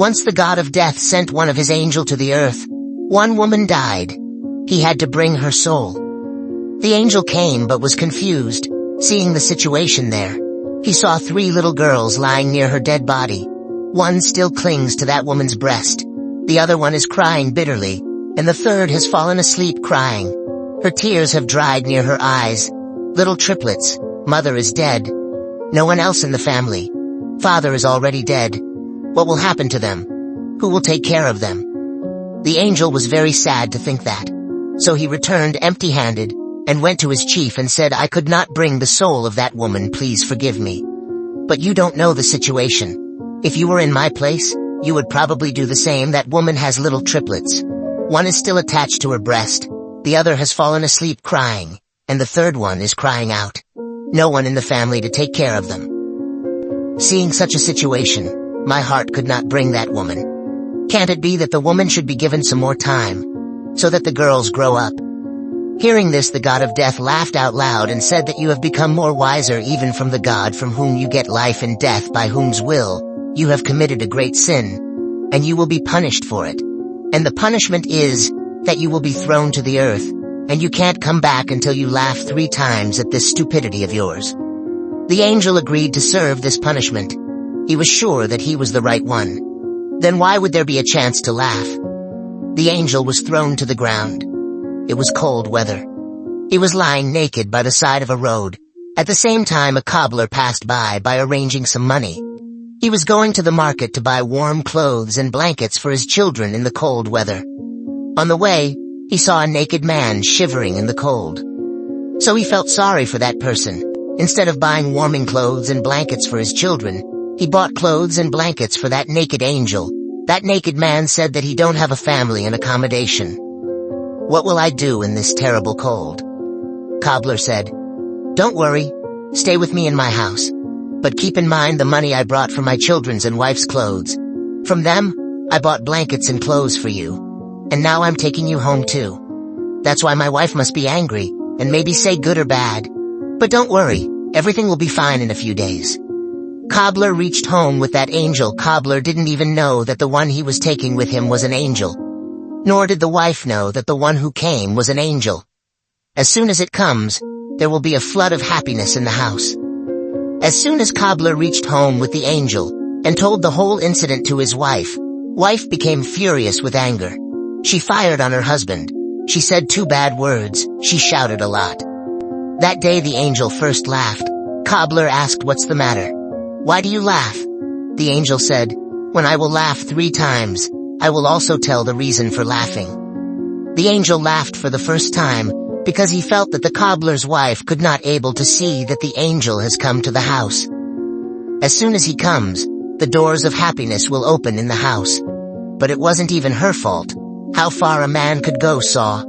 Once the god of death sent one of his angels to the earth. One woman died. He had to bring her soul. The angel came but was confused, seeing the situation there. He saw 3 little girls lying near her dead body. One still clings to that woman's breast. The other one is crying bitterly, and the third has fallen asleep crying. Her tears have dried near her eyes. Little triplets. Mother is dead. No one else in the family. Father is already dead. What will happen to them? Who will take care of them? The angel was very sad to think that. So he returned empty-handed, and went to his chief and said, "I could not bring the soul of that woman, please forgive me. But you don't know the situation. If you were in my place, you would probably do the same. That woman has little triplets. One is still attached to her breast, the other has fallen asleep crying, and the third one is crying out. No one in the family to take care of them." Seeing such a situation, my heart could not bring that woman. Can't it be that the woman should be given some more time, so that the girls grow up? Hearing this, the god of death laughed out loud and said that you have become more wiser even from the God from whom you get life and death, by whose will you have committed a great sin, and you will be punished for it. And the punishment is that you will be thrown to the earth, and you can't come back until you laugh 3 times at this stupidity of yours. The angel agreed to serve this punishment. He was sure that he was the right one. Then why would there be a chance to laugh? The angel was thrown to the ground. It was cold weather. He was lying naked by the side of a road. At the same time, a cobbler passed by arranging some money. He was going to the market to buy warm clothes and blankets for his children in the cold weather. On the way, he saw a naked man shivering in the cold. So he felt sorry for that person. Instead of buying warming clothes and blankets for his children, he bought clothes and blankets for that naked angel. That naked man said that he don't have a family and accommodation. "What will I do in this terrible cold?" Cobbler said, "Don't worry, stay with me in my house. But keep in mind the money I brought for my children's and wife's clothes. From them, I bought blankets and clothes for you. And now I'm taking you home too. That's why my wife must be angry, and maybe say good or bad. But don't worry, everything will be fine in a few days." Cobbler reached home with that angel. Cobbler didn't even know that the one he was taking with him was an angel. Nor did the wife know that the one who came was an angel. As soon as it comes, there will be a flood of happiness in the house. As soon as Cobbler reached home with the angel, and told the whole incident to his wife became furious with anger. She fired on her husband. She said 2 bad words. She shouted a lot. That day the angel first laughed. Cobbler asked, "What's the matter? Why do you laugh?" The angel said, "When I will laugh 3 times, I will also tell the reason for laughing." The angel laughed for the first time, because he felt that the cobbler's wife could not able to see that the angel has come to the house. As soon as he comes, the doors of happiness will open in the house. But it wasn't even her fault. How far a man could go saw.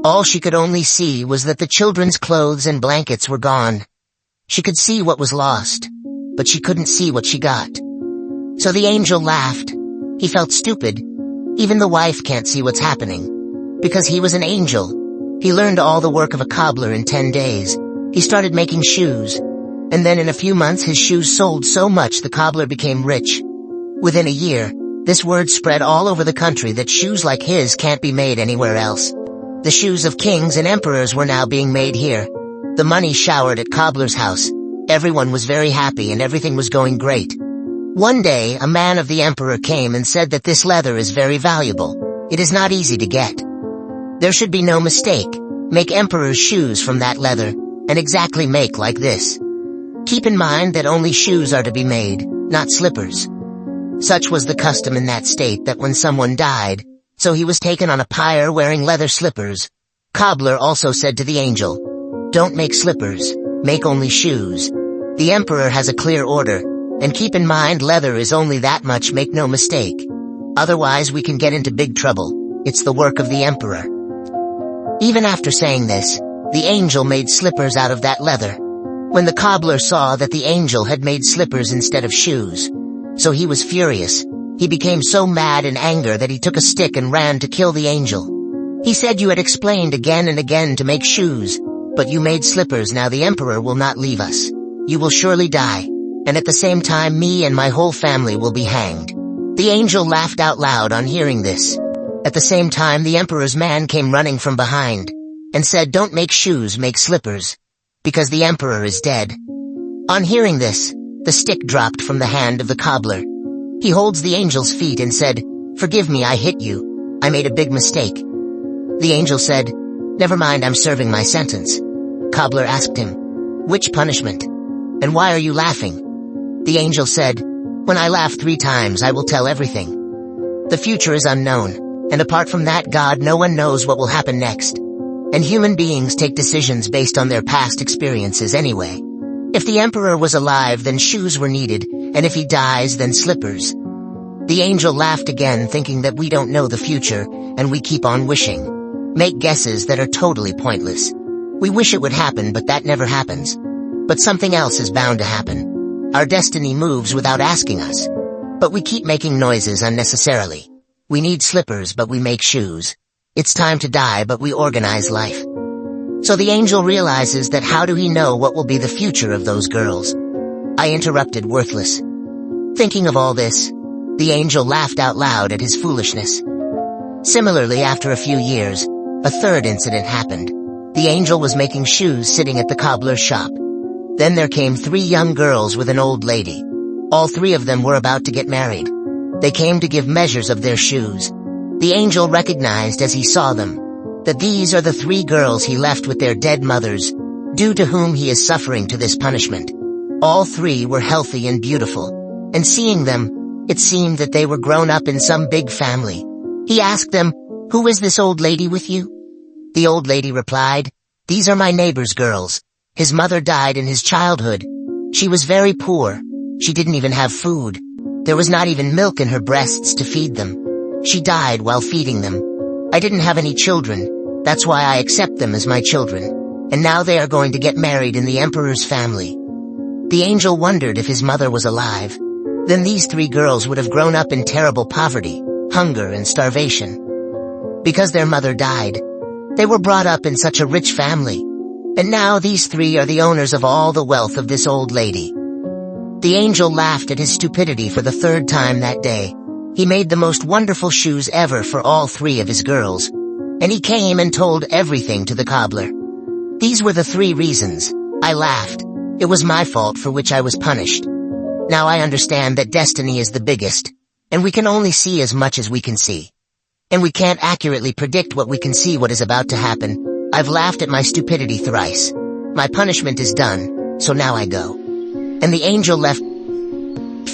All she could only see was that the children's clothes and blankets were gone. She could see what was lost, but she couldn't see what she got. So the angel laughed. He felt stupid. Even the wife can't see what's happening. Because he was an angel. He learned all the work of a cobbler in 10 days. He started making shoes. And then in a few months his shoes sold so much the cobbler became rich. Within a year, this word spread all over the country that shoes like his can't be made anywhere else. The shoes of kings and emperors were now being made here. The money showered at Cobbler's house. Everyone was very happy and everything was going great. One day, a man of the emperor came and said that this leather is very valuable. It is not easy to get. There should be no mistake. Make emperor's shoes from that leather, and exactly make like this. Keep in mind that only shoes are to be made, not slippers. Such was the custom in that state that when someone died, so he was taken on a pyre wearing leather slippers. Cobbler also said to the angel, "Don't make slippers, make only shoes. The emperor has a clear order, and keep in mind leather is only that much, make no mistake. Otherwise we can get into big trouble. It's the work of the emperor." Even after saying this, the angel made slippers out of that leather. When the cobbler saw that the angel had made slippers instead of shoes, so he was furious. He became so mad in anger that he took a stick and ran to kill the angel. He said, "You had explained again and again to make shoes, but you made slippers. Now the emperor will not leave us. You will surely die, and at the same time me and my whole family will be hanged." The angel laughed out loud on hearing this. At the same time, the emperor's man came running from behind and said, "Don't make shoes, make slippers, because the emperor is dead." On hearing this, the stick dropped from the hand of the cobbler. He holds the angel's feet and said, "Forgive me, I hit you. I made a big mistake." The angel said, "Never mind, I'm serving my sentence." Cobbler asked him, "Which punishment? And why are you laughing?" The angel said, "When I laugh 3 times, I will tell everything. The future is unknown, and apart from that God, no one knows what will happen next. And human beings take decisions based on their past experiences anyway. If the emperor was alive, then shoes were needed, and if he dies, then slippers." The angel laughed again, thinking that we don't know the future, and we keep on wishing. Make guesses that are totally pointless. We wish it would happen, but that never happens. But something else is bound to happen. Our destiny moves without asking us. But we keep making noises unnecessarily. We need slippers, but we make shoes. It's time to die, but we organize life. So the angel realizes that how do he know what will be the future of those girls? I interrupted, worthless. Thinking of all this, the angel laughed out loud at his foolishness. Similarly, after a few years, a third incident happened. The angel was making shoes sitting at the cobbler's shop. Then there came 3 young girls with an old lady. All 3 of them were about to get married. They came to give measures of their shoes. The angel recognized as he saw them that these are the 3 girls he left with their dead mothers, due to whom he is suffering to this punishment. All 3 were healthy and beautiful, and seeing them, it seemed that they were grown up in some big family. He asked them, "Who is this old lady with you?" The old lady replied, "These are my neighbor's girls. His mother died in his childhood. She was very poor. She didn't even have food. There was not even milk in her breasts to feed them. She died while feeding them. I didn't have any children. That's why I accept them as my children. And now they are going to get married in the emperor's family." The angel wondered if his mother was alive. Then these 3 girls would have grown up in terrible poverty, hunger, and starvation. Because their mother died, they were brought up in such a rich family. And now these 3 are the owners of all the wealth of this old lady. The angel laughed at his stupidity for the 3rd time that day. He made the most wonderful shoes ever for all 3 of his girls. And he came and told everything to the cobbler. These were the 3 reasons. I laughed. It was my fault for which I was punished. Now I understand that destiny is the biggest, and we can only see as much as we can see. And we can't accurately predict what we can see what is about to happen. I've laughed at my stupidity thrice. My punishment is done, so now I go. And the angel left.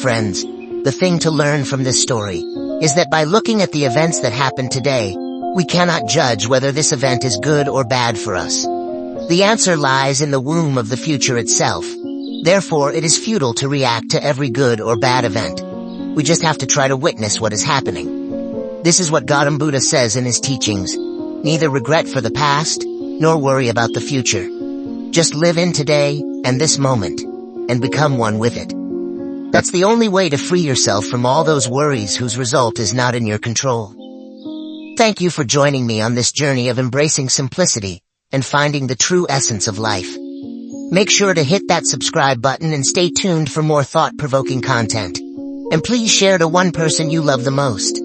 Friends, the thing to learn from this story is that by looking at the events that happened today, we cannot judge whether this event is good or bad for us. The answer lies in the womb of the future itself. Therefore, it is futile to react to every good or bad event. We just have to try to witness what is happening. This is what Gautam Buddha says in his teachings. Neither regret for the past, nor worry about the future. Just live in today, and this moment, and become one with it. That's the only way to free yourself from all those worries whose result is not in your control. Thank you for joining me on this journey of embracing simplicity and finding the true essence of life. Make sure to hit that subscribe button and stay tuned for more thought-provoking content. And please share to one person you love the most.